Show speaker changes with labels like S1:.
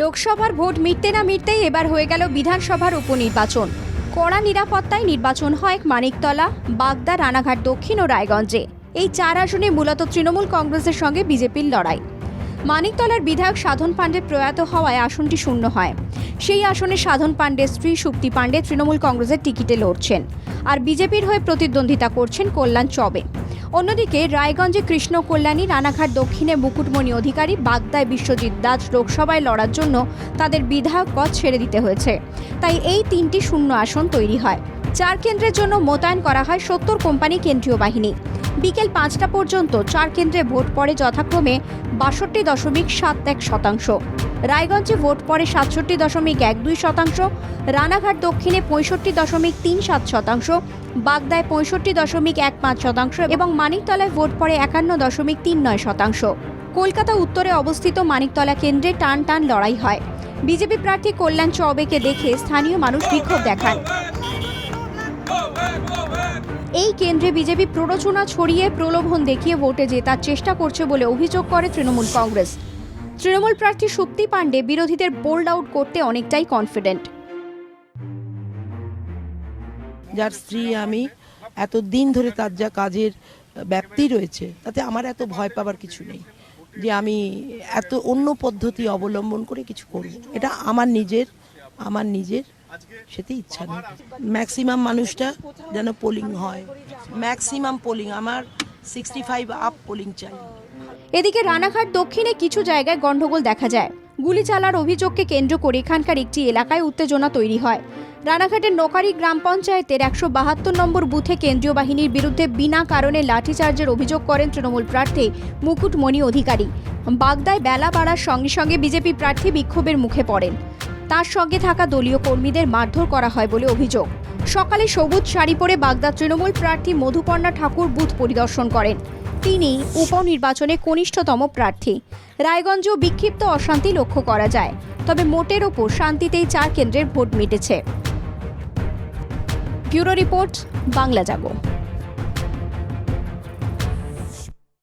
S1: লোকসভার ভোট মিটতে না মিটতেই এবার হয়ে গেল বিধানসভার উপনির্বাচন। কড়া নিরাপত্তায় নির্বাচন হয় মানিকতলা, বাগদা, রানাঘাট দক্ষিণ ও রায়গঞ্জে। এই 4 আসনে মূলত তৃণমূল কংগ্রেসের সঙ্গে বিজেপির লড়াই। মানিকতলার বিধায়ক সাধন পাণ্ডে প্রয়াত হওয়ায় আসনটি শূন্য হয়। সেই আসনে সাধন পাণ্ডের স্ত্রী সুপ্তি পাণ্ডে তৃণমূল কংগ্রেসের টিকিটে লড়ছেন, আর বিজেপির হয়ে প্রতিদ্বন্দ্বিতা করছেন কল্যাণ চবে। অন্যদিকে রায়গঞ্জে কৃষ্ণ কল্যাণী, রানাঘাট দক্ষিণে মুকুটমণি অধিকারী, বাগদায় বিশ্বজিৎ দাস লোকসভায় লড়ার জন্য তাদের বিধায়ক পদ ছেড়ে দিতে হয়েছে। তাই এই 3টি শূন্য আসন তৈরি হয়। 4 কেন্দ্রের জন্য মোতায়েন করা হয় 70 কোম্পানি কেন্দ্রীয় বাহিনী। বিকেল 5টা পর্যন্ত 4 কেন্দ্রে ভোট পড়ে যথাক্রমে 62.71%। রায়গঞ্জে ভোট পড়ে 67.12%, রানাঘাট দক্ষিণে 65.37%, বাগদায় 65.15% এবং মানিকতলায় ভোট পড়ে 51.39%। কলকাতা উত্তরে অবস্থিত মানিকতলা কেন্দ্রে টান টান লড়াই হয়। বিজেপি প্রার্থী কল্যাণ চৌবেকে দেখে স্থানীয় মানুষ বিক্ষোভ দেখান। এই কেন্দ্রে বিজেপি প্ররোচনা ছড়িয়ে প্রলোভন দেখিয়ে ভোটে জেতার চেষ্টা করছে বলে অভিযোগ করে তৃণমূল কংগ্রেস। তৃণমূল প্রার্থী সুপ্তি পাণ্ডে বিরোধীদের বোল্ড আউট করতে অনেকটাই কনফিডেন্ট।
S2: যার স্ত্রী আমি, এতদিন ধরে তার যা কাজের ব্যাপ্তি রয়েছে, তাতে আমার এত ভয় পাবার কিছু নেই যে আমি এত অন্য পদ্ধতি অবলম্বন করে কিছু করব। এটা আমার নিজের সেতে ইচ্ছা নেই। ম্যাক্সিমাম মানুষটা যেন পোলিং হয়, ম্যাক্সিমাম পোলিং, আমার 65 আপ পোলিং চাই।
S1: এদিকে রানাঘাট দক্ষিণে কিছু জায়গায় গন্ডগোল দেখা যায়। গুলি চালার অভিযোগকে কেন্দ্র করে এখানকার একটি এলাকায় উত্তেজনা তৈরি হয়। রানাঘাটের নোকারি গ্রাম পঞ্চায়েতের 172 নম্বর বুথে কেন্দ্রীয় বাহিনীর বিরুদ্ধে বিনা কারণে লাঠিচার্জের অভিযোগ করেন তৃণমূল প্রার্থী মুকুটমণি অধিকারী। বাগদায় বেলা বাড়ার সঙ্গে সঙ্গে বিজেপি প্রার্থী বিক্ষোভের মুখে পড়েন। তার সঙ্গে থাকা দলীয় কর্মীদের মারধর করা হয় বলে অভিযোগ। সকালে সবুজ শাড়ি পরে বাগদা তৃণমূল প্রার্থী মধুপর্ণা ঠাকুর বুথ পরিদর্শন করেন। তিনি উপনির্বাচনে কনিষ্ঠতম প্রার্থী। রায়গঞ্জেও বিক্ষিপ্ত অশান্তি লক্ষ্য করা যায়, তবে মোটের ওপর শান্তিতেই 4 কেন্দ্রের ভোট মিটেছে। ব্যুরো রিপোর্ট, বাংলা জাগো।